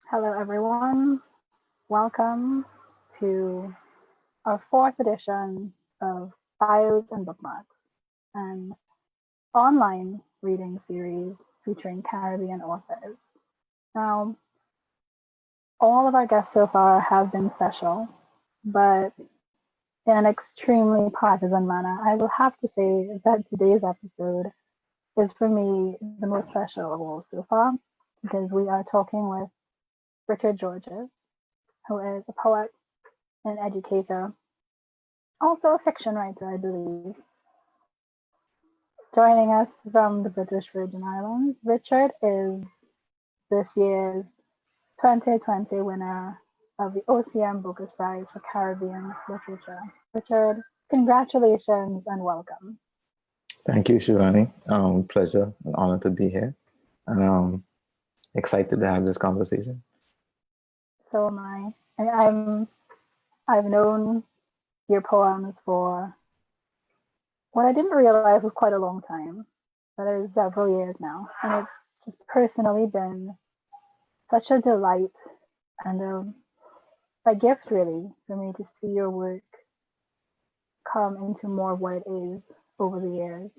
Hello, everyone. Welcome to our fourth edition of Files and Bookmarks, an online reading series featuring Caribbean authors. Now, all of our guests so far have been special, but in an extremely partisan manner. I will have to say that today's episode is for me the most special of all so far because we are talking with Richard Georges, who is a poet, an educator, also a fiction writer, I believe. Joining us from the British Virgin Islands, Richard is this year's 2020 winner of the OCM Bocas Prize for Caribbean Literature. Richard, congratulations and welcome. Thank you, Shivani. Pleasure and honor to be here. And excited to have this conversation. So am I. I've known your poems for what I didn't realize was quite a long time, but it is several years now. And it's just personally been such a delight and a gift, really, for me to see your work come into more of what it is over the years.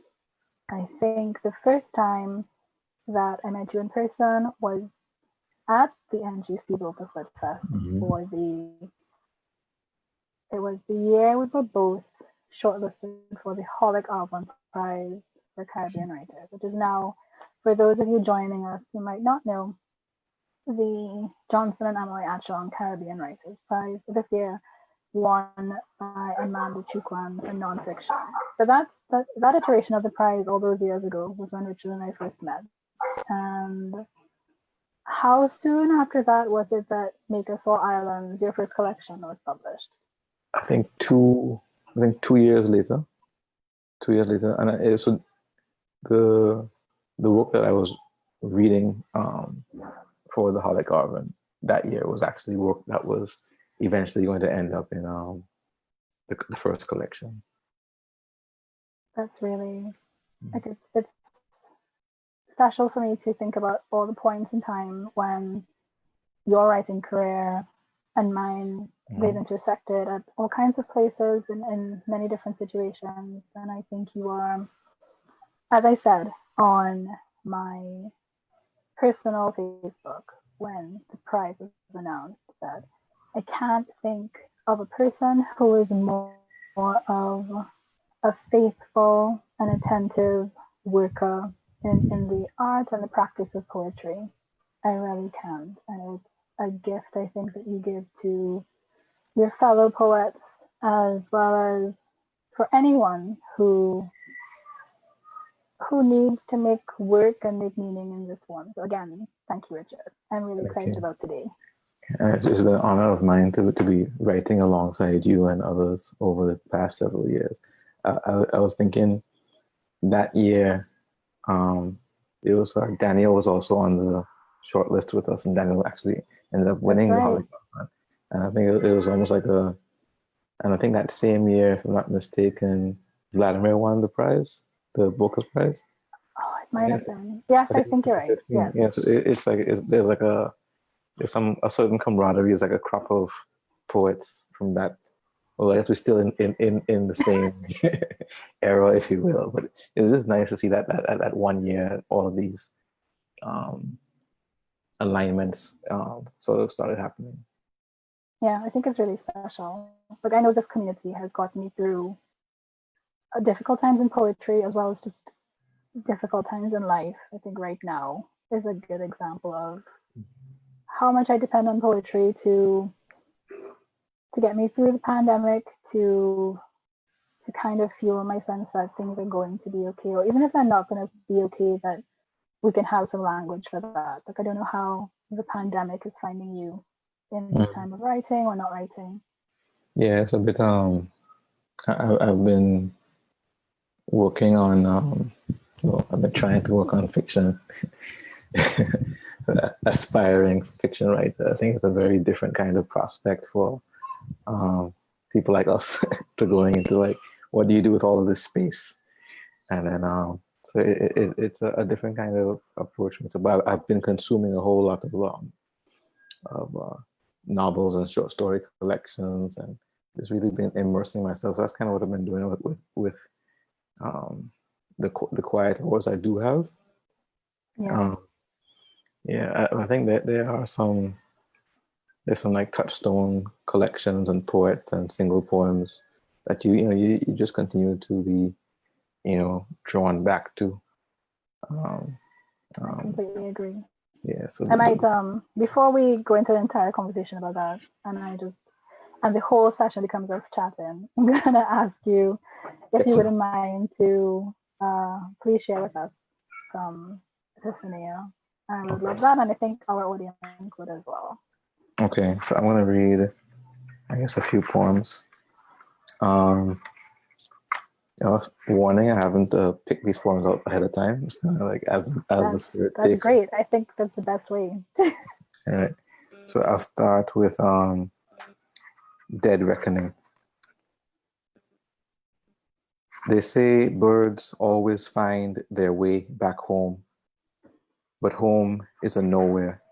I think the first time that I met you in person was at the NGC Bocas Lit Fest it was the year we were both shortlisted for the Holic Album Prize for Caribbean Writers, which is now, for those of you joining us who might not know, the Johnson and Emily Atchong Caribbean Writers Prize this year, won by Amanda Chukwan for nonfiction. But that iteration of the prize all those years ago was when Richard and I first met. And how soon after that was it that Make Us All Islands, your first collection, was published? I think 2 years later. 2 years later, and so the work that I was reading for the Holic Album that year was actually work that was eventually going to end up in the first collection. That's really like it's special for me to think about all the points in time when your writing career and mine, they've intersected at all kinds of places in many different situations. And I think you are, as I said on my personal Facebook when the prize was announced, that I can't think of a person who is more of a faithful and attentive worker in the art and the practice of poetry. I really can't. And it's a gift, I think, that you give to your fellow poets, as well as for anyone who needs to make work and make meaning in this one. So again, thank you, Richard. I'm really excited about today. It's been an honor of mine to be writing alongside you and others over the past several years. I was thinking that year, it was like Daniel was also on the short list with us, and Daniel actually ended up winning the Holic Album. And I think it was almost like and I think that same year, if I'm not mistaken, Vladimir won the prize, the Bocas Prize. Oh, it might have been. Yes, I think you're right. Yes. Yeah, so there's a certain camaraderie. It's like a crop of poets from that. Well, I guess we're still in the same era, if you will. But it was just nice to see that 1 year, all of these alignments sort of started happening. Yeah, I think it's really special. Like, I know this community has gotten me through difficult times in poetry as well as just difficult times in life. I think right now is a good example of how much I depend on poetry to get me through the pandemic, to kind of fuel my sense that things are going to be okay, or even if they're not going to be okay, that we can have some language for that. Like, I don't know how the pandemic is finding you in this time of writing or not writing. Yeah, it's a bit. I've been working on. I've been trying to work on fiction. Aspiring fiction writer. I think it's a very different kind of prospect for people like us to going into like, what do you do with all of this space? And then so it's a different kind of approach. So I've been consuming a whole lot of novels and short story collections, and just really been immersing myself. So that's kind of what I've been doing with the quiet hours I do have. Yeah. I think that there's some like touchstone collections and poets and single poems that you just continue to be drawn back to. I completely agree. Yeah. So I might before we go into the entire conversation about that, and the whole session becomes us chatting, I'm gonna ask you if you wouldn't mind to please share with us some Epiphaneia. I would love that, and I think our audience would as well. Okay, so I'm gonna read, I guess, a few poems. Warning: I haven't picked these poems out ahead of time. It's kind of like as the spirit takes. That's great. I think that's the best way. All right. So I'll start with Dead Reckoning. They say birds always find their way back home, but home is a nowhere,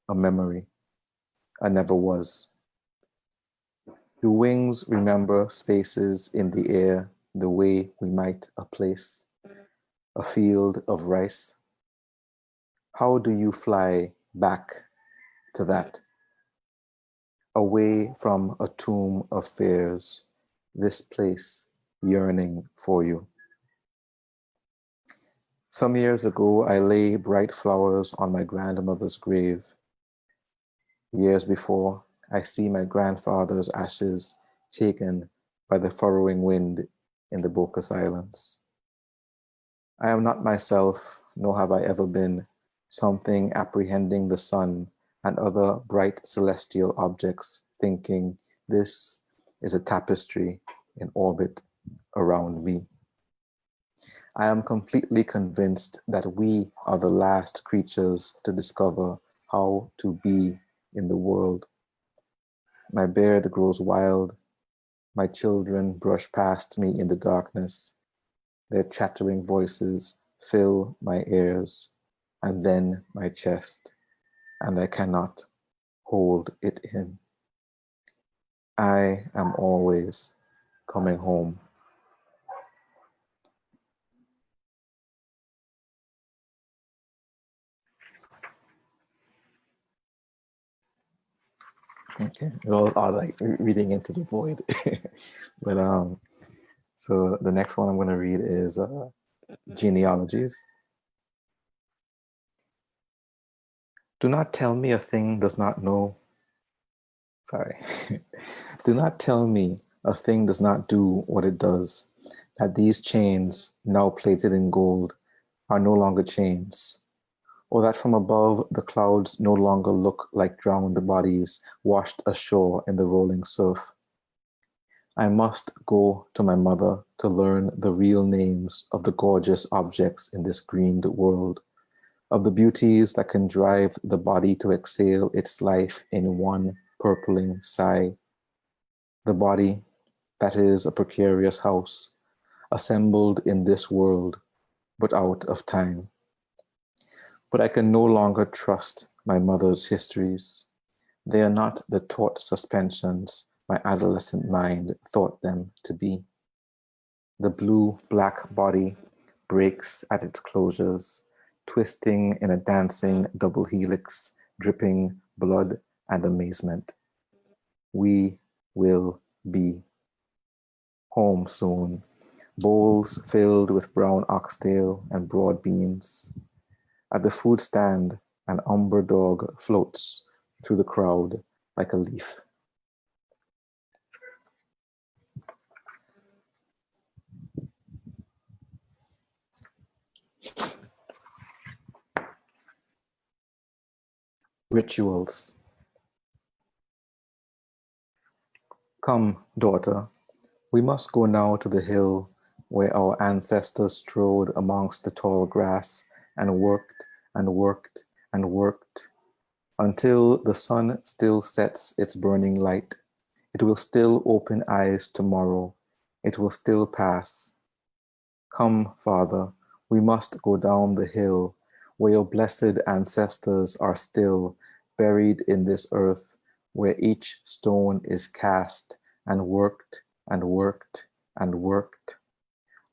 a memory, a never was. Do wings remember spaces in the air the way we might a place, a field of rice? How do you fly back to that? Away from a tomb of fears, this place yearning for you. Some years ago, I lay bright flowers on my grandmother's grave. Years before, I see my grandfather's ashes taken by the furrowing wind in the Bocas Islands. I am not myself, nor have I ever been, something apprehending the sun and other bright celestial objects, thinking this is a tapestry in orbit around me. I am completely convinced that we are the last creatures to discover how to be in the world. My beard grows wild. My children brush past me in the darkness. Their chattering voices fill my ears and then my chest, and I cannot hold it in. I am always coming home. Okay, those are like reading into the void. But so the next one I'm going to read is genealogies. Do not tell me a thing does not know. Sorry. Do not tell me a thing does not do what it does, that these chains, now plated in gold, are no longer chains, or that from above the clouds no longer look like drowned bodies washed ashore in the rolling surf. I must go to my mother to learn the real names of the gorgeous objects in this greened world, of the beauties that can drive the body to exhale its life in one purpling sigh. The body that is a precarious house, assembled in this world, but out of time. But I can no longer trust my mother's histories. They are not the taut suspensions my adolescent mind thought them to be. The blue-black body breaks at its closures, twisting in a dancing double helix, dripping blood and amazement. We will be home soon, bowls filled with brown oxtail and broad beans. At the food stand, an umber dog floats through the crowd like a leaf. Rituals. Come, daughter, we must go now to the hill where our ancestors strode amongst the tall grass and worked and worked and worked until the sun still sets its burning light. It will still open eyes tomorrow. It will still pass. Come, Father, we must go down the hill where your blessed ancestors are still, buried in this earth, where each stone is cast and worked and worked and worked,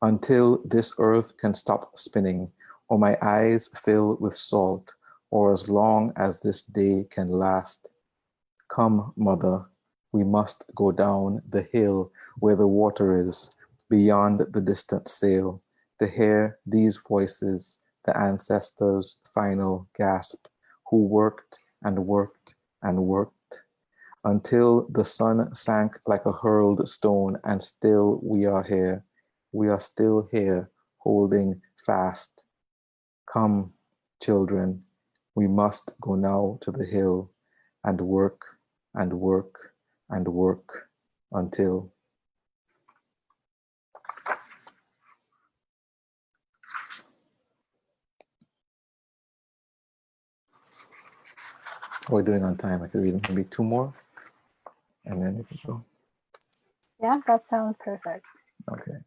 until this earth can stop spinning, or my eyes fill with salt, or as long as this day can last. Come, mother, we must go down the hill where the water is, beyond the distant sail, to hear these voices, the ancestors' final gasp, who worked and worked and worked, until the sun sank like a hurled stone, and still we are here. We are still here, holding fast. Come, children, we must go now to the hill and work and work and work until. We're doing on time. I could read maybe two more and then we can go. Yeah, that sounds perfect. Okay.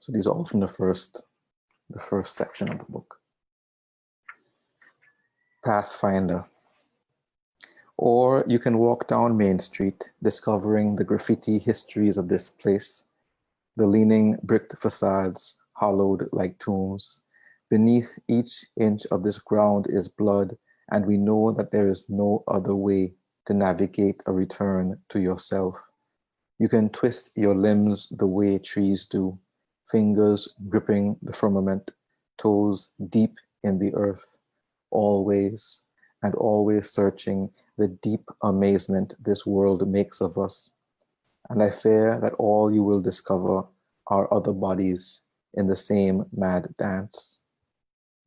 So these are all from the first section of the book. Pathfinder. Or you can walk down Main Street, discovering the graffiti histories of this place, the leaning bricked facades, hollowed like tombs. Beneath each inch of this ground is blood, and we know that there is no other way to navigate a return to yourself. You can twist your limbs the way trees do, fingers gripping the firmament, toes deep in the earth, always and always searching the deep amazement this world makes of us. And I fear that all you will discover are other bodies in the same mad dance.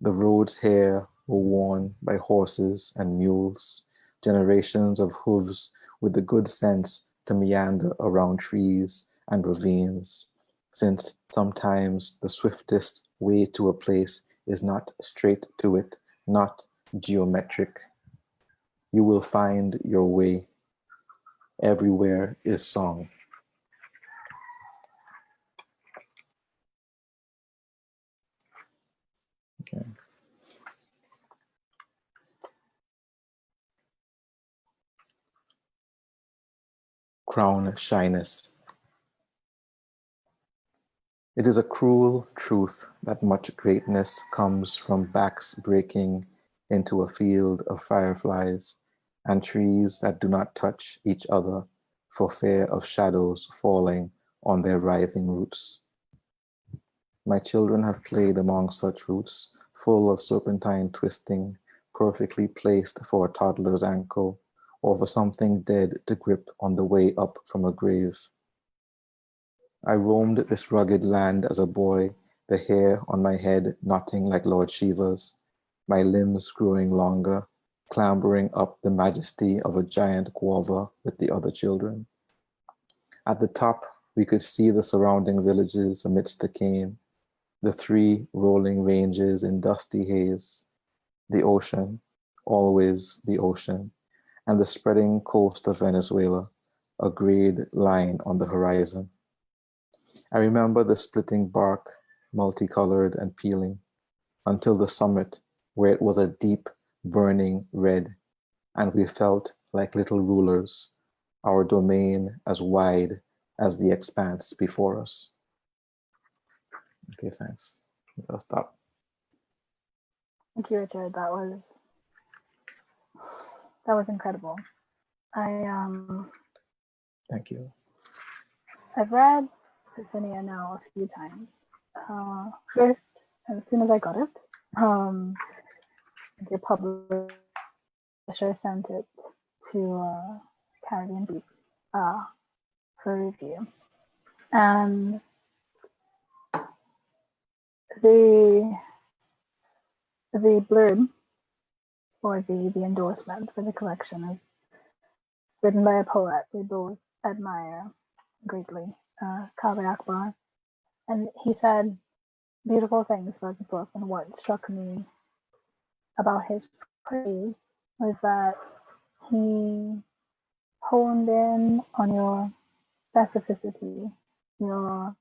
The roads here were worn by horses and mules, generations of hooves with the good sense to meander around trees and ravines, since sometimes the swiftest way to a place is not straight to it, not geometric. You will find your way. Everywhere is song. Okay. Crown shyness. It is a cruel truth that much greatness comes from backs breaking into a field of fireflies and trees that do not touch each other for fear of shadows falling on their writhing roots. My children have played among such roots, full of serpentine twisting, perfectly placed for a toddler's ankle, or for something dead to grip on the way up from a grave. I roamed this rugged land as a boy, the hair on my head knotting like Lord Shiva's, my limbs growing longer, clambering up the majesty of a giant guava with the other children. At the top, we could see the surrounding villages amidst the cane, the three rolling ranges in dusty haze, the ocean, always the ocean, and the spreading coast of Venezuela, a grayed line on the horizon. I remember the splitting bark, multicolored and peeling, until the summit, where it was a deep, burning red, and we felt like little rulers, our domain as wide as the expanse before us. Okay, thanks. I'll stop. Thank you, Richard. That was incredible. Thank you. I've read Epiphaneia now a few times. First, as soon as I got it, your publisher sent it to Caribbean Beat for review. And the blurb or the endorsement for the collection is written by a poet we both admire greatly, Kaveh Akbar. And he said beautiful things about the book, and what struck me about his praise was that he honed in on your specificity, the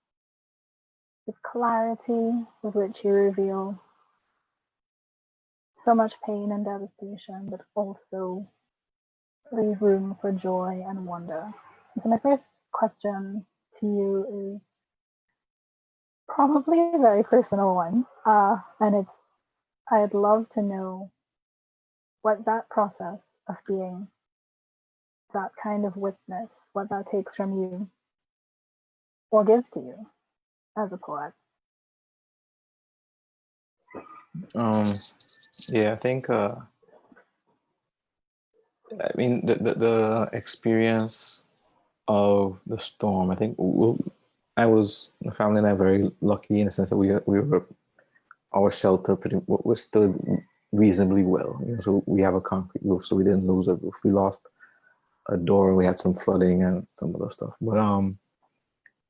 clarity with which you reveal so much pain and devastation, but also leave room for joy and wonder. So my first question to you is probably a very personal one, and it's I'd love to know what that process of being that kind of witness, what that takes from you or gives to you as a poet. Yeah, I think the experience of the storm. I think the family and I, very lucky in the sense that we were our shelter was still reasonably well. So we have a concrete roof, so we didn't lose a roof. We lost a door. We had some flooding and some other stuff, but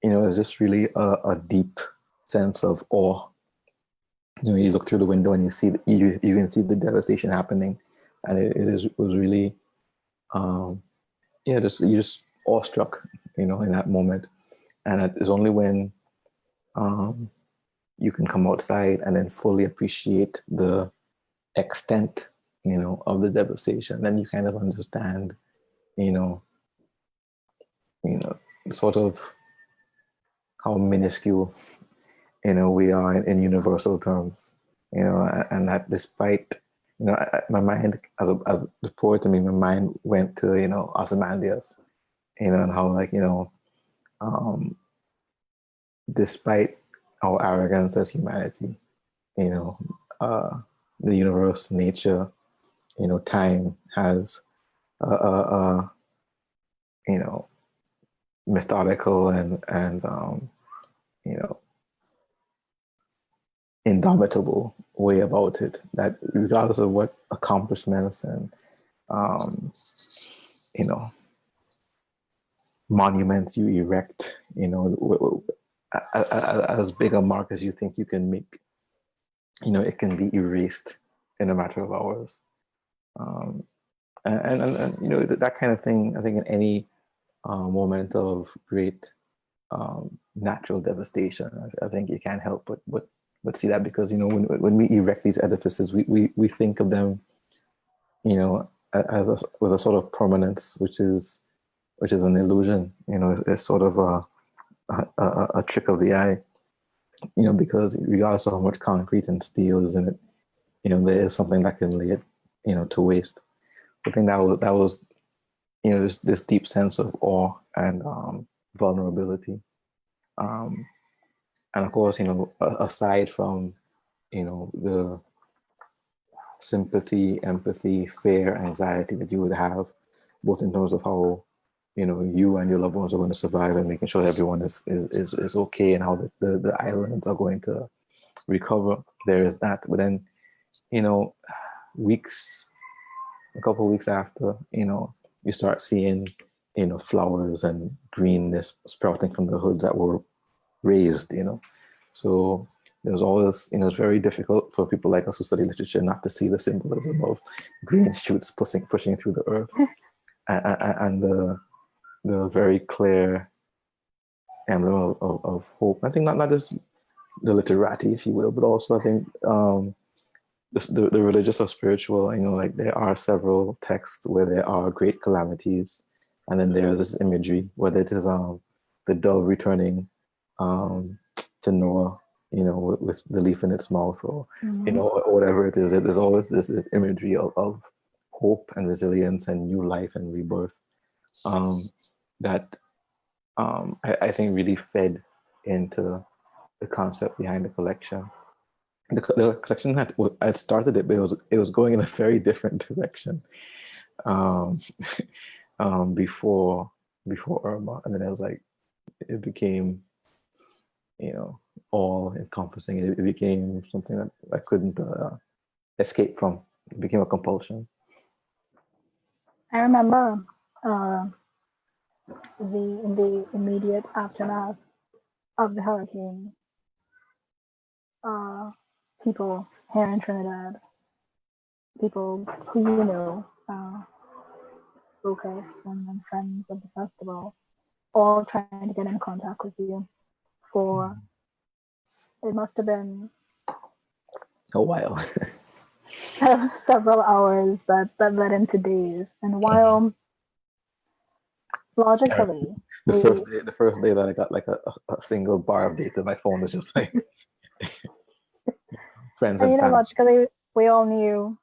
it's just really a deep sense of awe. You look through the window and you see you can see the devastation happening, and it was really you're just awestruck, in that moment. And it is only when you can come outside and then fully appreciate the extent, of the devastation. Then you kind of understand, sort of how minuscule, we are in universal terms, and that despite, my mind as the poet in me, my mind went to, Ozymandias, and how despite our arrogance as humanity, the universe, nature, time has methodical and indomitable way about it, that regardless of what accomplishments and monuments you erect, as big a mark as you think you can make, it can be erased in a matter of hours. And that kind of thing, I think in any moment of great natural devastation, I think you can't help but see that, because when we erect these edifices, we think of them, as with a sort of permanence, which is an illusion. It's sort of a trick of the eye, because regardless of how much concrete and steel is in it, there is something that can lay it, to waste. I think that was this deep sense of awe and vulnerability. And of course, aside from, the sympathy, empathy, fear, anxiety that you would have, both in terms of how, you and your loved ones are going to survive, and making sure that everyone is okay, and how the islands are going to recover. There is that. But then, a couple of weeks after, you start seeing, flowers and greenness sprouting from the hoods that were raised, So there was always, it's very difficult for people like us who study literature not to see the symbolism of green shoots pushing through the earth, and the very clear emblem of hope. I think not just the literati, if you will, but also I think the religious or spiritual. There are several texts where there are great calamities, and then there's this imagery, whether it is the dove returning to Noah, with the leaf in its mouth, or or whatever it is. There's always this imagery of hope and resilience and new life and rebirth, that I think really fed into the concept behind the collection. The collection had started it, but it was going in a very different direction before Irma, and then it became all encompassing. It became something that I couldn't escape from. It became a compulsion. I remember in the immediate aftermath of the hurricane, people here in Trinidad, people who Bocas and friends of the festival, all trying to get in contact with you for, it must have been a while. several hours that led into days. And while logically, The first day that I got like a single bar of data, my phone was just like friends and family. logically, we all knew,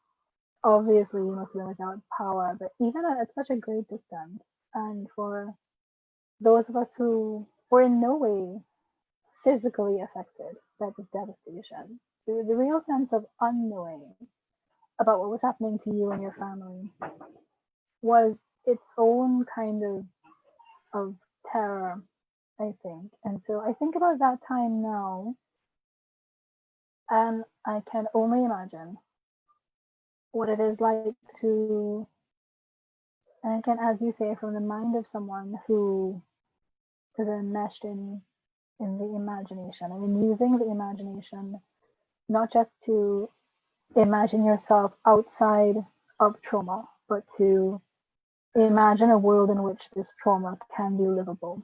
obviously, we must be without power, but even at such a great distance, and for those of us who were in no way physically affected by this devastation, the real sense of unknowing about what was happening to you and your family was its own kind of terror, I think. And so I think about that time now, and I can only imagine what it is like to, and again, as you say, from the mind of someone who is enmeshed in the imagination, and in using the imagination, not just to imagine yourself outside of trauma, but to imagine a world in which this trauma can be livable.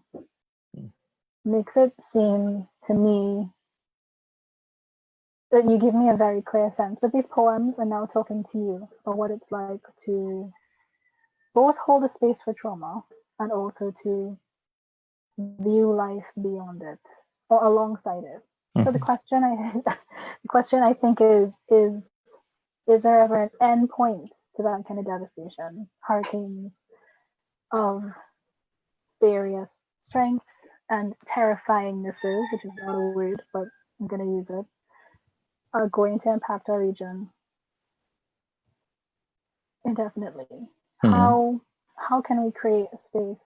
Makes it seem to me that you give me a very clear sense that these poems are now talking to you about what it's like to both hold a space for trauma and also to view life beyond it or alongside it. So the question I think is there ever an end point to that kind of devastation? Hurricanes of various strengths and terrifyingnesses, which is not a word, but I'm going to use it, are going to impact our region indefinitely. How can we create a space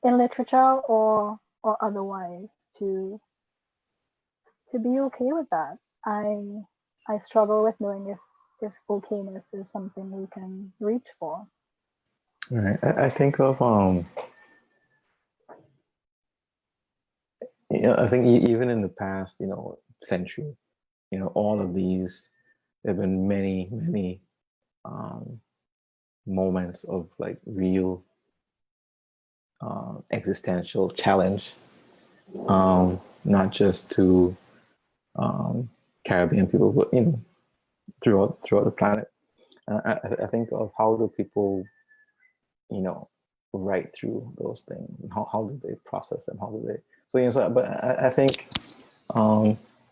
in literature or otherwise to be okay with that? I struggle with knowing if okayness is something we can reach for. Right. I think of I think even in the past, century, all of these, there have been many moments of like real existential challenge, not just to Caribbean people, but throughout the planet. I think of how do people, write through those things? How do they process them? How do they? So but I think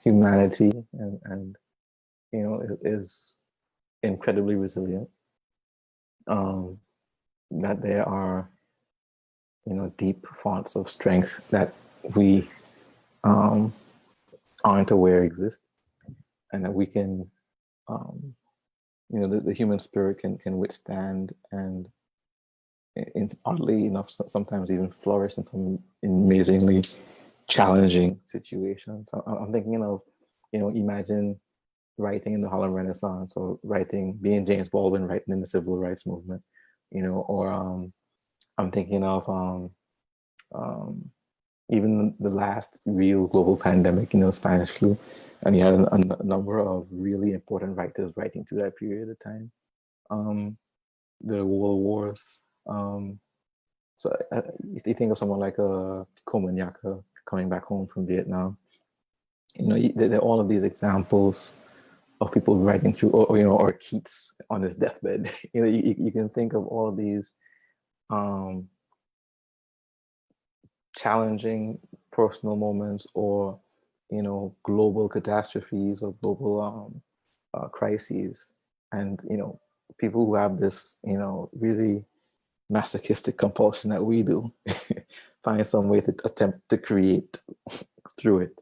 humanity and is incredibly resilient. That there are deep fonts of strength that we aren't aware exist, and that we can the human spirit can withstand and oddly enough sometimes even flourish in some amazingly challenging situations. I'm thinking of imagine writing in the Harlem Renaissance, or being James Baldwin writing in the civil rights movement, or I'm thinking of even the last real global pandemic, Spanish flu, and you had a number of really important writers writing through that period of time. The world wars. So if you think of someone like Komanyaka coming back home from Vietnam, there are all of these examples of people writing through, or Keats on his deathbed. You can think of all of these challenging personal moments, or global catastrophes, or global crises, and people who have this really masochistic compulsion that we do find some way to attempt to create through it.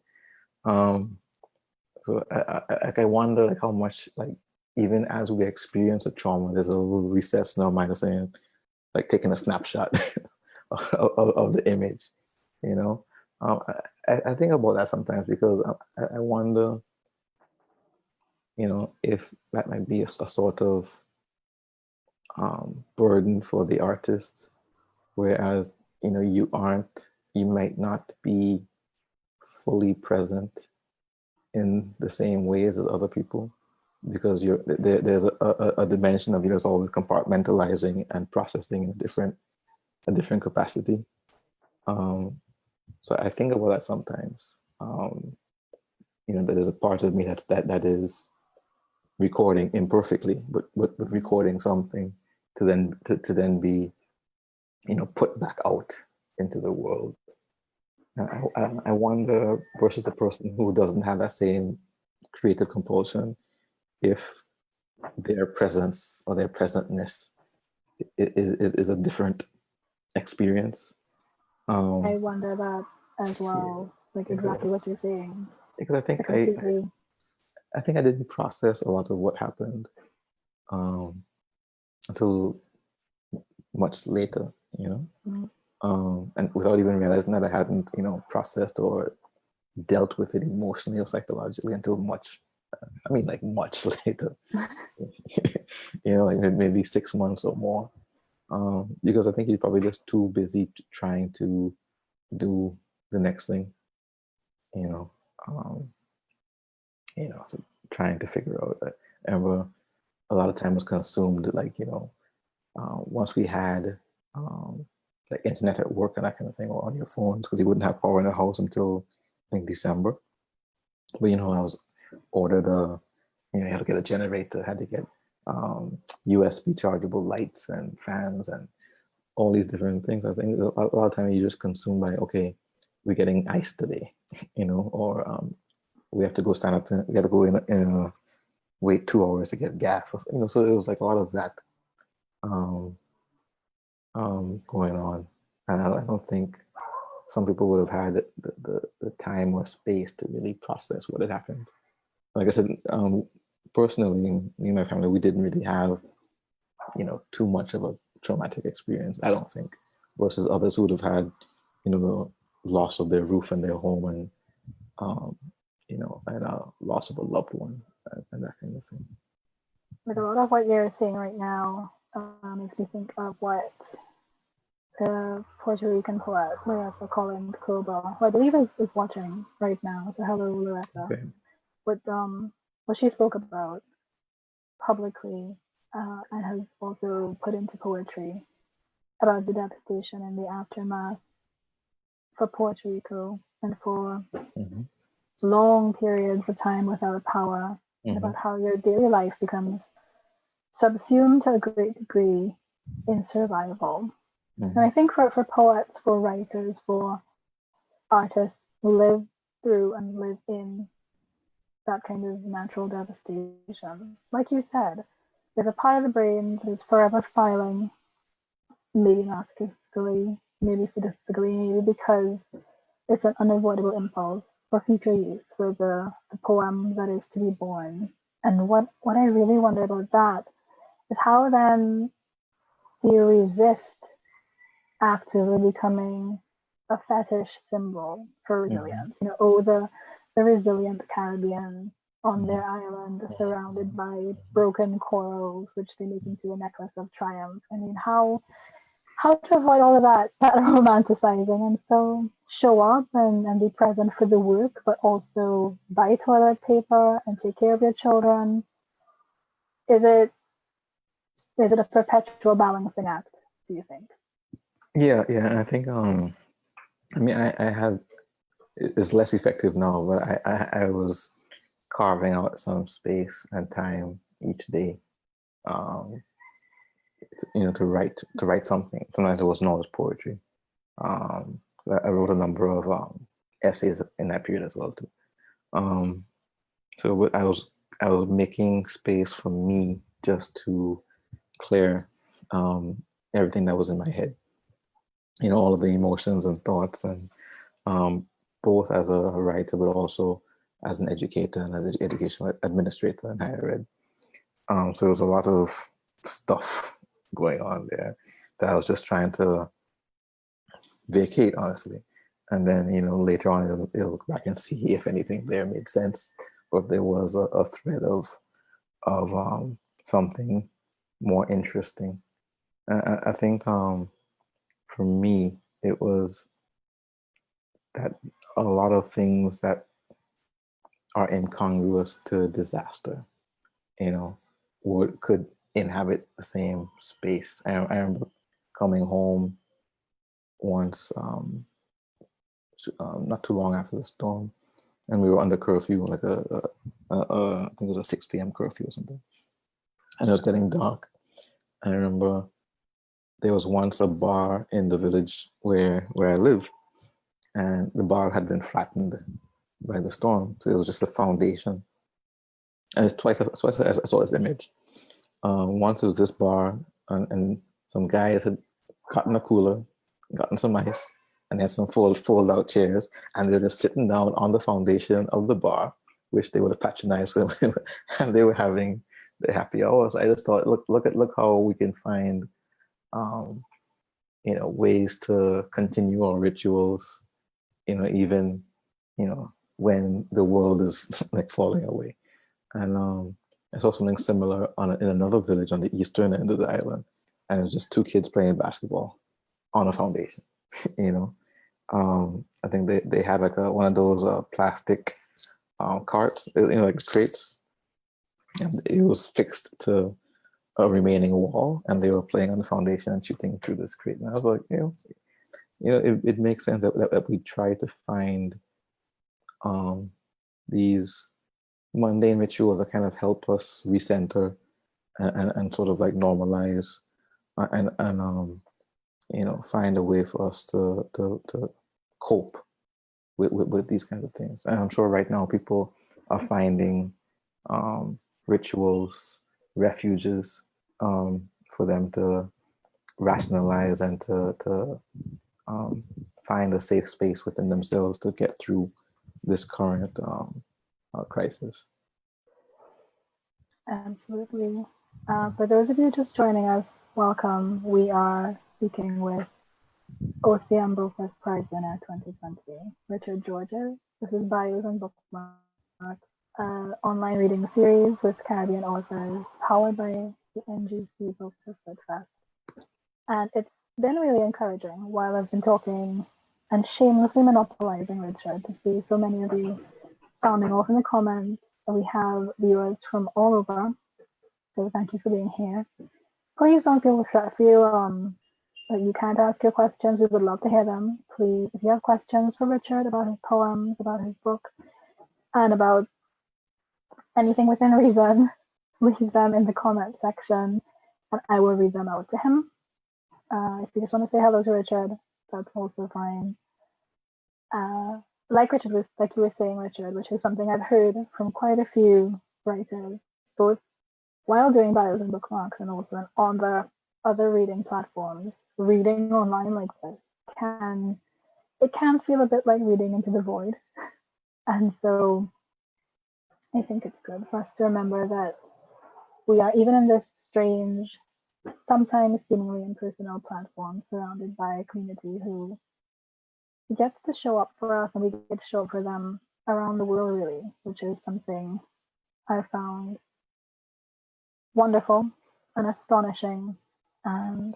So I wonder like how much, like, even as we experience a trauma, there's a little recess in our mind of saying, like, taking a snapshot of the image. I think about that sometimes, because I wonder if that might be a sort of burden for the artist, whereas you might not be fully present in the same way as other people, because there's a dimension of there's always compartmentalizing and processing in a different capacity. So I think about that sometimes. That there's a part of me that is recording imperfectly, but recording something to then be, put back out into the world. I wonder, versus the person who doesn't have that same creative compulsion, if their presence or their presentness is a different experience. I wonder that as well, like exactly what you're saying. Because I think I think I didn't process a lot of what happened until much later, and without even realizing that I hadn't, processed or dealt with it emotionally or psychologically until much later, like maybe 6 months or more, because I think he's probably just too busy trying to do the next thing, so trying to figure out that. I remember a lot of time was consumed, like, once we had like internet at work and that kind of thing, or on your phones, because you wouldn't have power in the house until I think December. But I was ordered you had to get a generator, had to get USB chargeable lights and fans and all these different things. I think a lot of time you just consumed by, okay, we're getting ice today, or we have to go stand up, we have to go in wait 2 hours to get gas, so it was like a lot of that going on, and I don't think some people would have had the time or space to really process what had happened. Like I said, personally, me and my family, we didn't really have, too much of a traumatic experience, I don't think, versus others who would have had, the loss of their roof and their home, and and loss of a loved one, and that kind of thing. Like a lot of what you're saying right now makes me think of what the Puerto Rican poet Loretta Collins Cobo, who I believe is watching right now. So hello, Loretta. Okay. What she spoke about publicly and has also put into poetry about the devastation and the aftermath for Puerto Rico and for long periods of time without power, and about how your daily life becomes subsumed to a great degree in survival. And I think for poets, for writers, for artists who live through and live in that kind of natural devastation, like you said, there's a part of the brain that is forever filing, maybe narcissistically, maybe sadistically, maybe because it's an unavoidable impulse for future use, for the poem that is to be born. And what I really wonder about that is how then do you resist actively becoming a fetish symbol for resilience? The resilient Caribbean on their island, surrounded by broken corals, which they make into a necklace of triumph. I mean, how to avoid all of that romanticizing, and so show up and be present for the work, but also buy toilet paper and take care of your children. Is it a perpetual balancing act, do you think? Yeah, and I think I have, it's less effective now, but I was carving out some space and time each day, to write something. Sometimes it wasn't always poetry. I wrote a number of essays in that period as well too. So I was making space for me just to clear everything that was in my head. All of the emotions and thoughts, and both as a writer, but also as an educator and as an educational administrator in higher ed. So there was a lot of stuff going on there that I was just trying to vacate, honestly. And then, later on, you'll look back and see if anything there made sense, or if there was a thread of something more interesting. I think for me, it was that a lot of things that are incongruous to disaster, could inhabit the same space. I remember coming home once, not too long after the storm, and we were under curfew, like I think it was a 6 p.m. curfew or something, and it was getting dark. And I remember there was once a bar in the village where I live, and the bar had been flattened by the storm, so it was just a foundation. And it's twice I saw this image. Once it was this bar, and some guys had gotten a cooler, gotten some ice, and they had some fold out chairs, and they were just sitting down on the foundation of the bar, which they would have patronized them, and they were having the happy hour. So I just thought, look how we can find, ways to continue our rituals, even, when the world is like falling away. And I saw something similar in another village on the eastern end of the island, and it was just two kids playing basketball on a foundation. I think they had like one of those plastic carts, like crates, and it was fixed to a remaining wall, and they were playing on the foundation and shooting through this crate. And I was like, it makes sense that we try to find these mundane rituals that kind of help us recenter and sort of like normalize and find a way for us to cope with these kinds of things. And I'm sure right now people are finding rituals, refuges for them to rationalize and to find a safe space within themselves to get through this current crisis. Absolutely. For those of you just joining us, welcome. We are speaking with OCM Bocas Prize winner 2020, Richard Georges. This is Bios and Bookmarks, online reading series with Caribbean authors, powered by the NGC Bocas Lit Fest. And it's been really encouraging while I've been talking and shamelessly monopolizing Richard to see so many of you sounding off in the comments. We have viewers from all over, so thank you for being here. Please don't feel that you can't ask your questions. We would love to hear them. Please, if you have questions for Richard about his poems, about his book, and about anything within reason, leave them in the comment section, and I will read them out to him. If you just want to say hello to Richard, that's also fine. Like you were saying, Richard, which is something I've heard from quite a few writers, both while doing Bios and Bookmarks and also on the other reading platforms. Reading online like this can feel a bit like reading into the void. And so I think it's good for us to remember that we are, even in this strange, sometimes seemingly impersonal platform, surrounded by a community who gets to show up for us, and we get to show up for them around the world, really, which is something I found wonderful and astonishing and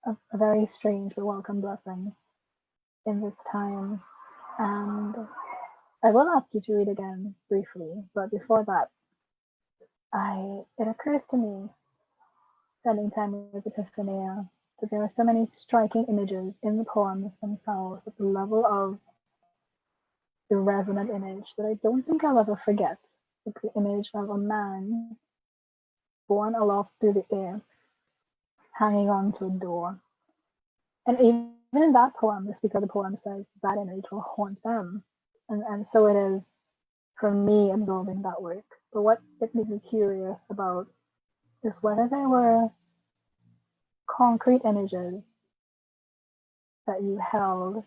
a very strange but welcome blessing in this time. And I will ask you to read again briefly, but before that, it occurs to me, spending time with Epiphaneia, that there are so many striking images in the poems themselves at the level of the resonant image that I don't think I'll ever forget. It's the image of a man borne aloft through the air, hanging on to a door. And even in that poem, the speaker of the poem says that image will haunt them. And so it is for me absorbing that work. But what it made me curious about is whether there were concrete images that you held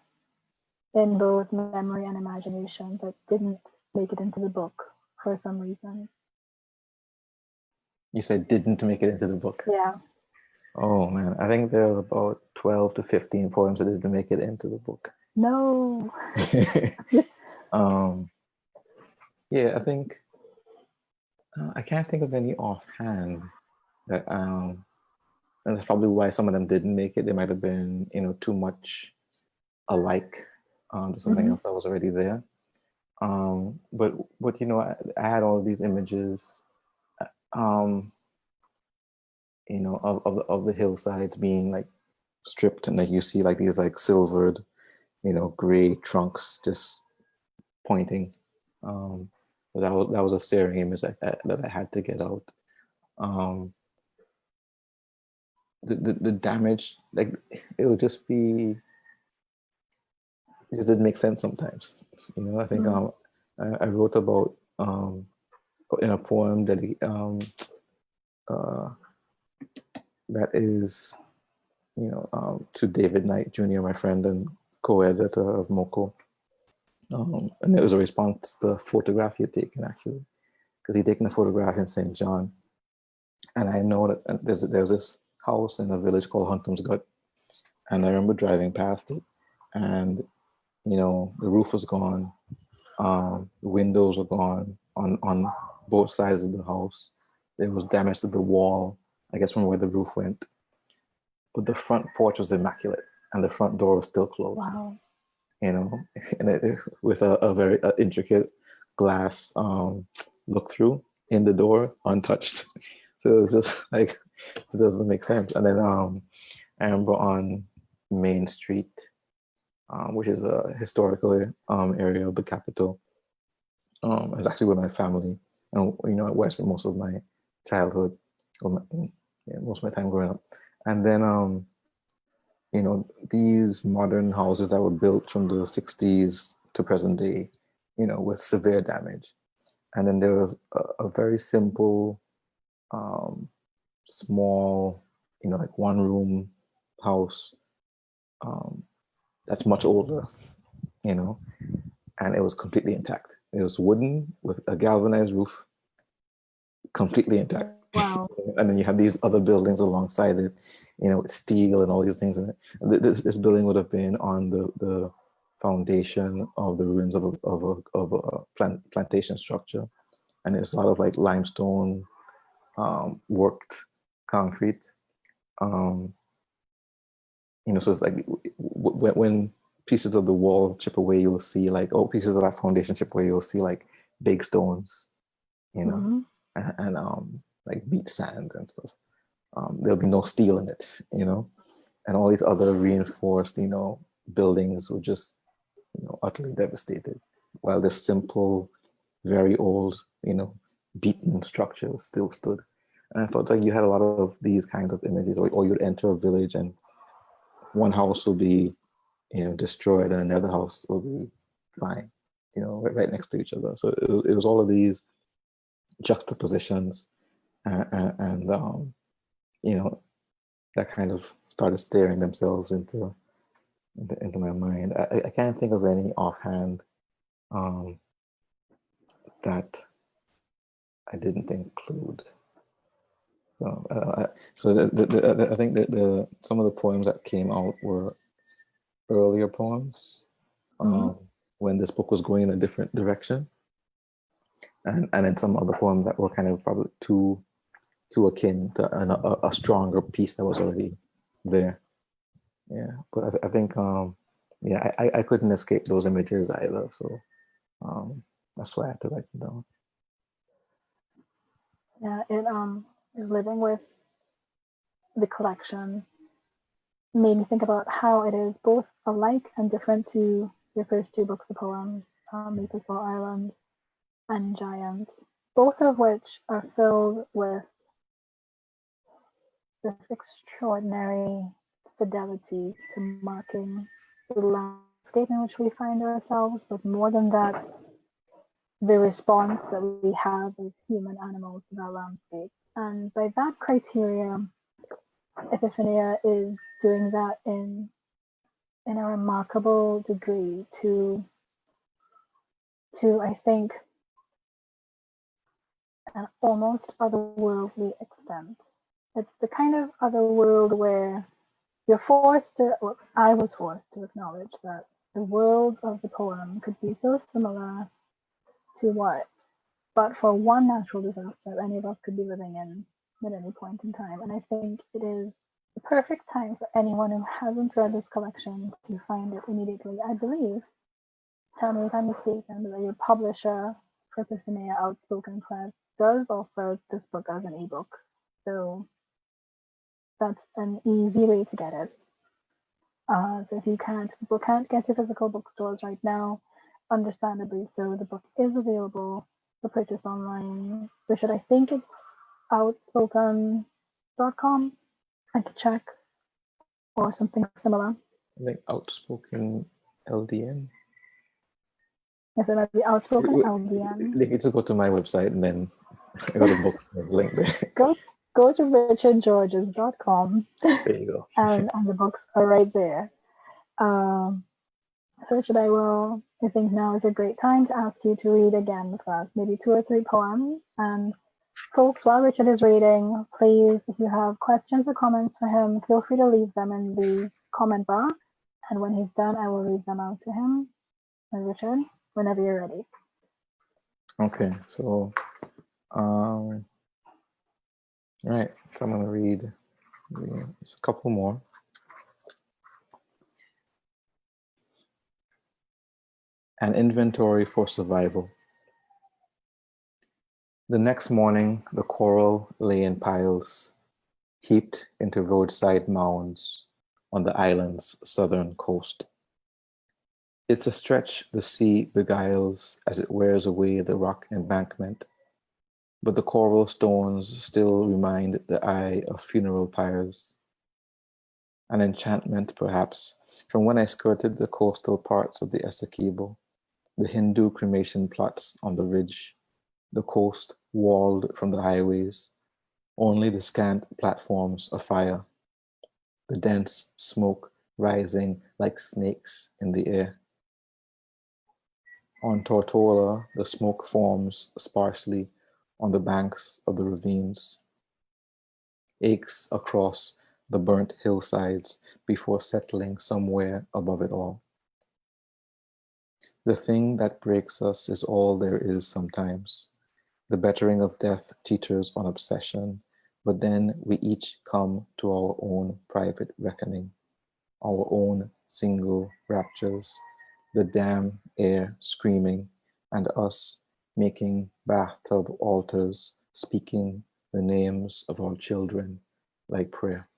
in both memory and imagination that didn't make it into the book for some reason. You said didn't make it into the book? Yeah. Oh man, I think there are about 12 to 15 poems that didn't make it into the book. No. Yeah, I think I can't think of any offhand that and that's probably why some of them didn't make it. They might have been, too much alike to something else that was already there. But I had all of these images, of the hillsides being like stripped, and like you see like these like silvered, gray trunks just pointing But that was a staring image that I had to get out. The damage, like, it would just be, it just didn't make sense sometimes. You know, I think I wrote about in a poem that that is, you know, to David Knight Jr., my friend and co-editor of Moko. And it was a response to a photograph he had taken, actually, because he'd taken a photograph in St. John. And I know that there's this house in a village called Huntum's Gut. And I remember driving past it, and, you know, the roof was gone. The windows were gone on both sides of the house. There was damage to the wall, I guess, from where the roof went. But the front porch was immaculate, and the front door was still closed. Wow. You know, and with a very intricate glass look through in the door, untouched. So it was just like, it doesn't make sense. And then I remember on Main Street, which is a historical area of the capital. I was actually with my family, and, you know, where I spent most of my childhood, most of my time growing up. And then you know, these modern houses that were built from the 60s to present day, you know, with severe damage. And then there was a very simple, small, you know, like one room house that's much older, you know, and it was completely intact. It was wooden with a galvanized roof, completely intact. Wow. And then you have these other buildings alongside it, you know, with steel and all these things in it. This building would have been on the foundation of the ruins of a plantation structure, and it's a lot of like limestone, worked concrete. You know, so it's like when pieces of the wall chip away, you'll see like, oh, pieces of that foundation chip away, you'll see like big stones, you know, and like beach sand and stuff. There'll be no steel in it, you know, and all these other reinforced, you know, buildings were just, you know, utterly devastated, while this simple, very old, you know, beaten structure still stood. And I felt like you had a lot of these kinds of images, or you'd enter a village and one house will be, you know, destroyed, and another house will be fine, you know, right next to each other. So it was all of these juxtapositions, and you know, that kind of started staring themselves into my mind. I can't think of any offhand that I didn't include. So I think that some of the poems that came out were earlier poems, when this book was going in a different direction, and then some other poems that were kind of probably too akin to a stronger piece that was already there. Yeah, but I think yeah, I couldn't escape those images either, so that's why I had to write them down. Yeah, it living with the collection made me think about how it is both alike and different to your first two books of poems, Maplethorpe Island and Giants, both of which are filled with this extraordinary fidelity to marking the landscape in which we find ourselves, but more than that, the response that we have as human animals to that landscape. And by that criteria, Epiphaneia is doing that in a remarkable degree to I think an almost otherworldly extent. It's the kind of other world where you're forced to, well, I was forced to acknowledge that the world of the poem could be so similar to what, but for one natural disaster any of us could be living in at any point in time. And I think it is the perfect time for anyone who hasn't read this collection to find it immediately. I believe, tell me if I'm mistaken, that your publisher, Epiphaneia Outspoken Press, does offer this book as an ebook. So that's an easy way to get it. So if people can't get to physical bookstores right now, understandably so, the book is available for purchase online. Richard, I think it's outspoken.com. I could check, or something similar. I think Outspoken LDN. Yes, it might be Outspoken LDN. They need to go to my website and then go to books. There's a link there. Go to richardgeorges.com. There you go. and the books are right there. So Richard, I think now is a great time to ask you to read again for us, maybe 2 or 3 poems. And folks, while Richard is reading, please, if you have questions or comments for him, feel free to leave them in the comment bar. And when he's done, I will read them out to him. And Richard, whenever you're ready. Okay, so, right, so I'm gonna read just a couple more. An inventory for survival. The next morning, the coral lay in piles, heaped into roadside mounds on the island's southern coast. It's a stretch the sea beguiles as it wears away the rock embankment, but the coral stones still remind the eye of funeral pyres. An enchantment, perhaps, from when I skirted the coastal parts of the Essequibo, the Hindu cremation plots on the ridge, the coast walled from the highways, only the scant platforms afire, the dense smoke rising like snakes in the air. On Tortola, the smoke forms sparsely on the banks of the ravines, aches across the burnt hillsides before settling somewhere above it all. The thing that breaks us is all there is sometimes. The bettering of death teeters on obsession, but then we each come to our own private reckoning, our own single raptures, the damn air screaming, and us making bathtub altars, speaking the names of our children like prayer.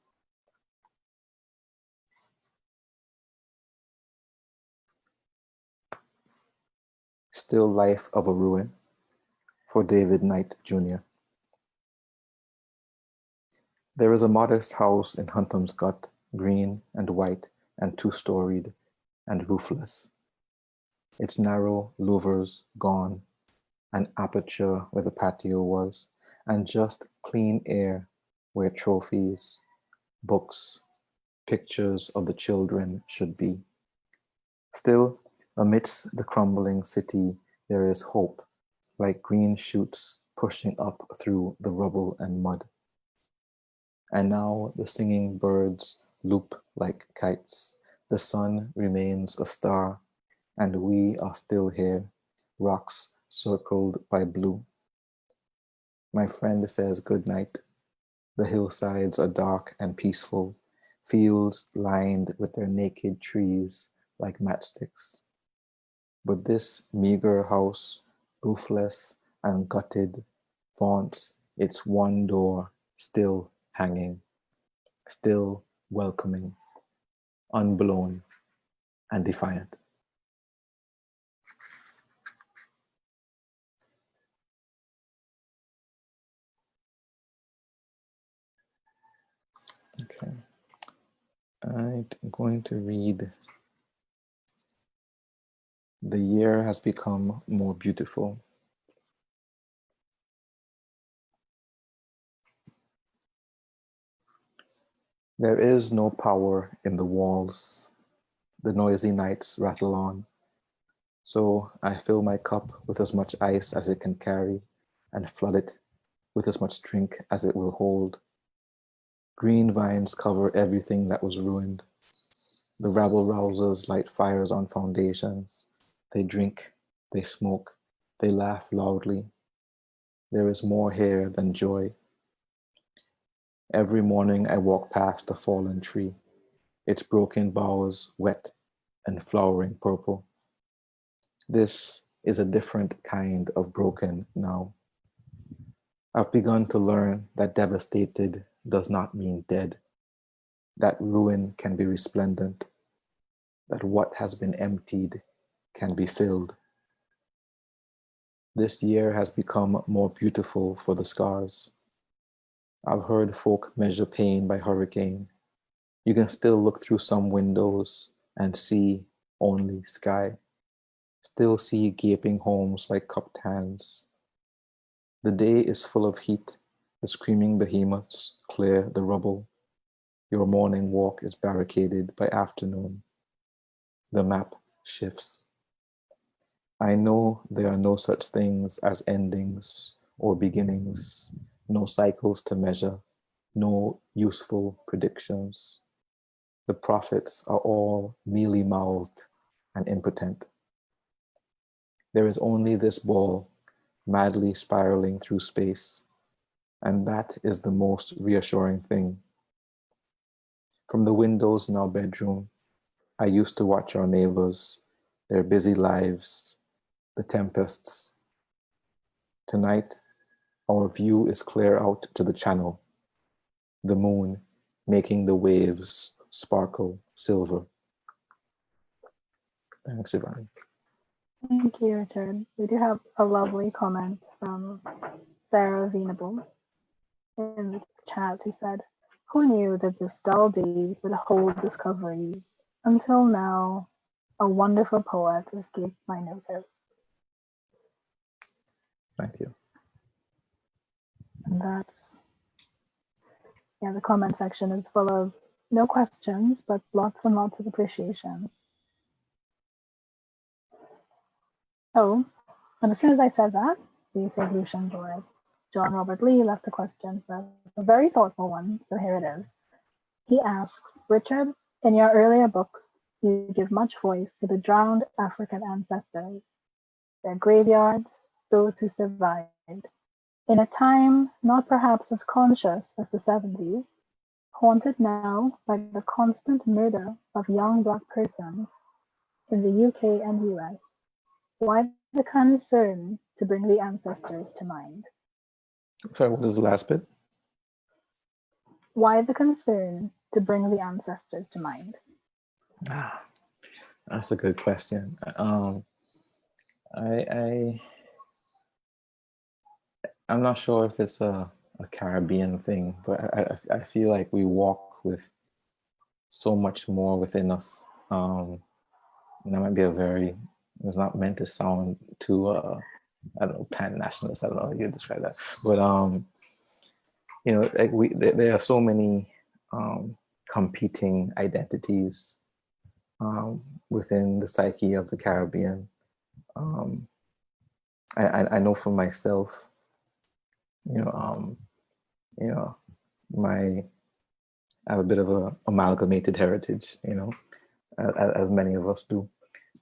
Still Life of a Ruin, for David Knight Jr. There is a modest house in Huntham's Gut, green and white and 2-storied and roofless. Its narrow louvers gone, an aperture where the patio was, and just clean air where trophies, books, pictures of the children should be. Still, amidst the crumbling city, there is hope, like green shoots pushing up through the rubble and mud. And now the singing birds loop like kites. The sun remains a star, and we are still here, rocks circled by blue. My friend says good night. The hillsides are dark and peaceful, fields lined with their naked trees like matchsticks. But this meager house, roofless and gutted, vaunts its one door still hanging, still welcoming, unblown and defiant. Okay, I'm going to read The Year Has Become More Beautiful. There is no power in the walls. The noisy nights rattle on. So I fill my cup with as much ice as it can carry and flood it with as much drink as it will hold. Green vines cover everything that was ruined. The rabble-rousers light fires on foundations. They drink, they smoke, they laugh loudly. There is more here than joy. Every morning I walk past a fallen tree, its broken boughs wet and flowering purple. This is a different kind of broken now. I've begun to learn that devastated does not mean dead, that ruin can be resplendent, that what has been emptied can be filled. This year has become more beautiful for the scars. I've heard folk measure pain by hurricane. You can still look through some windows and see only sky. Still see gaping homes like cupped hands. The day is full of heat. The screaming behemoths clear the rubble. Your morning walk is barricaded by afternoon. The map shifts. I know there are no such things as endings or beginnings, no cycles to measure, no useful predictions. The prophets are all mealy-mouthed and impotent. There is only this ball madly spiraling through space, and that is the most reassuring thing. From the windows in our bedroom, I used to watch our neighbors, their busy lives, the tempests. Tonight, our view is clear out to the channel, the moon making the waves sparkle silver. Thanks, Shivani. Thank you, Richard. We do have a lovely comment from Sarah Venable in the chat who said, "Who knew that this dull day would hold discoveries? Until now, a wonderful poet escaped my notice." Thank you. And that's, yeah, the comment section is full of no questions, but lots and lots of appreciation. Oh, and as soon as I said that, the solution board, John Robert Lee left a question for us, a very thoughtful one, so here it is. He asks, "Richard, in your earlier books, you give much voice to the drowned African ancestors, their graveyards, those who survived. In a time not perhaps as conscious as the 70s, haunted now by the constant murder of young Black persons in the UK and US, why the concern to bring the ancestors to mind?" Sorry, what is the last bit? Why the concern to bring the ancestors to mind? That's a good question. I'm not sure if it's a Caribbean thing, but I feel like we walk with so much more within us. And that might be it's not meant to sound too, I don't know, pan-nationalist. I don't know how you describe that. But, you know, like there are so many competing identities within the psyche of the Caribbean. I know for myself, you know, I have a bit of a amalgamated heritage, you know, as many of us do.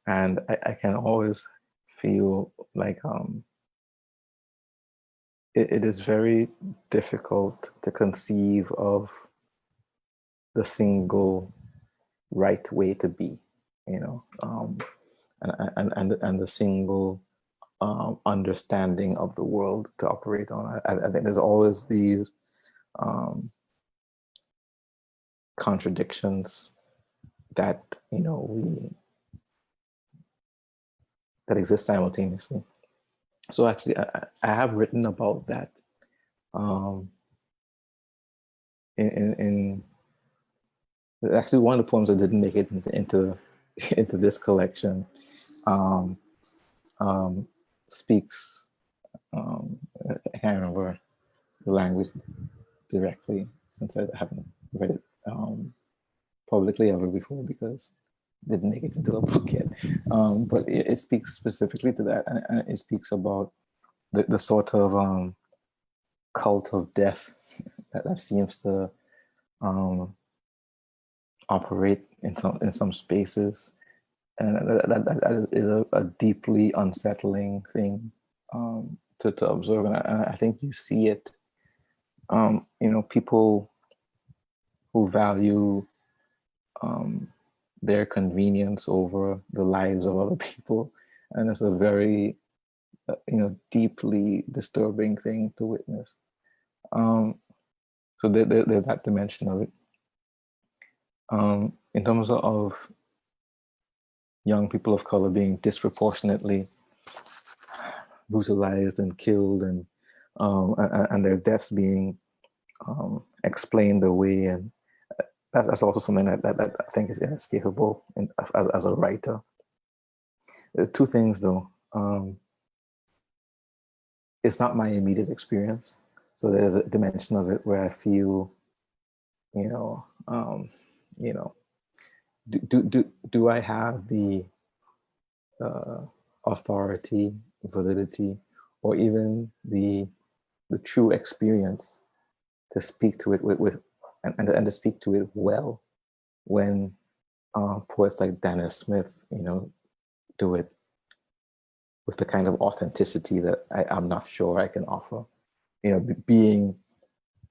And I can always feel like it is very difficult to conceive of the single right way to be, you know, and the single understanding of the world to operate on. I think there's always these contradictions that, you know, that exist simultaneously. So actually, I have written about that in actually one of the poems that didn't make it into this collection speaks. I can't remember the language directly since I haven't read it publicly ever before because it didn't make it into a book yet. But it speaks specifically to that, and it speaks about the sort of cult of death that seems to operate in some spaces, and that is a deeply unsettling thing to observe. And I think you see it, you know, people who value their convenience over the lives of other people, and it's a very you know, deeply disturbing thing to witness. So there's that dimension of it. In terms of young people of color being disproportionately brutalized and killed, and their deaths being explained away, and that's also something that I think is inescapable as a writer. Two things though. It's not my immediate experience, so there's a dimension of it where I feel, do I have the authority, validity, or even the true experience to speak to it and to speak to it well, when poets like Dana Smith, do it with the kind of authenticity that I'm not sure I can offer. Being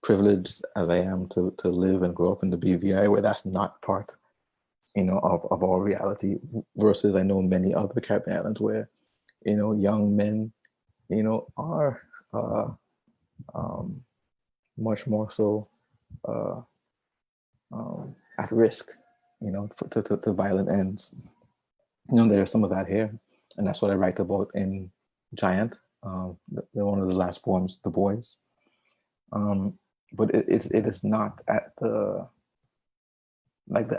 privileged as I am to live and grow up in the BVI, where that's not part, of our reality, versus I know many other Caribbean islands where, young men, are much more so at risk, to violent ends. There's some of that here, and that's what I write about in Giant, one of the last poems, The Boys. But it is not at the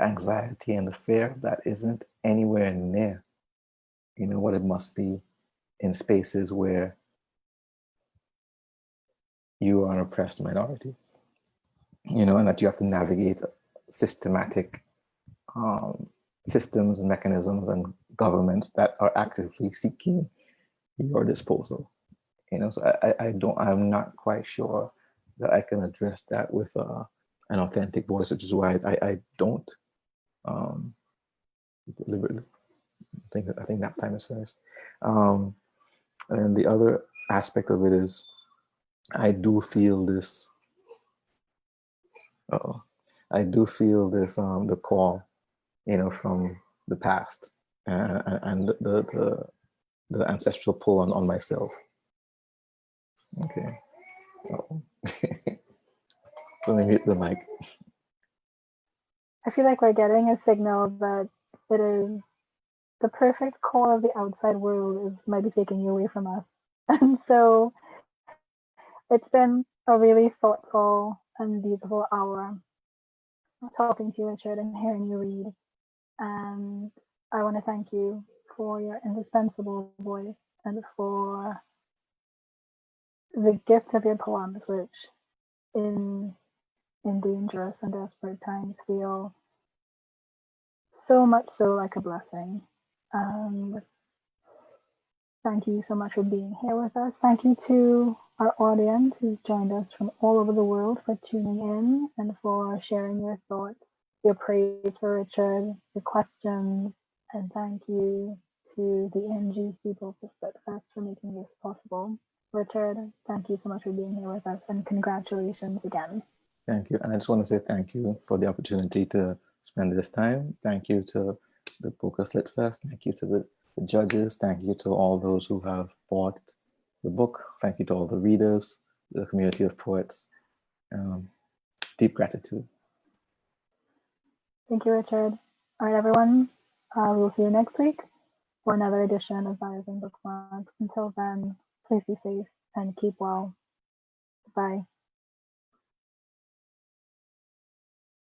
anxiety and the fear that isn't anywhere near, what it must be in spaces where you are an oppressed minority, and that you have to navigate systematic systems and mechanisms and governments that are actively seeking your disposal. So I'm not quite sure that I can address that with an authentic voice, which is why I don't deliberately. I think that time is finished. And the other aspect of it is, I do feel this. The call, from the past, and the ancestral pull on myself. Okay. Let me mute the mic. I feel like we're getting a signal that it is the perfect call of the outside world might be taking you away from us. And so it's been a really thoughtful and beautiful hour talking to you, Richard, and hearing you read. And I want to thank you for your indispensable voice and for the gift of your poems, which in dangerous and desperate times feel so much so like a blessing. Thank you so much for being here with us. Thank you to our audience who's joined us from all over the world for tuning in and for sharing your thoughts, your praise for Richard, your questions, and thank you to the NGC Bocas Lit Fest for making this possible. Richard, thank you so much for being here with us, and congratulations again. Thank you. And I just want to say thank you for the opportunity to spend this time. Thank you to the Bocas Lit Fest. Thank you to the judges. Thank you to all those who have bought the book. Thank you to all the readers, the community of poets. Deep gratitude. Thank you, Richard. All right, everyone. We'll see you next week for another edition of Bios and Bookmarks. Until then, please be safe and keep well. Bye.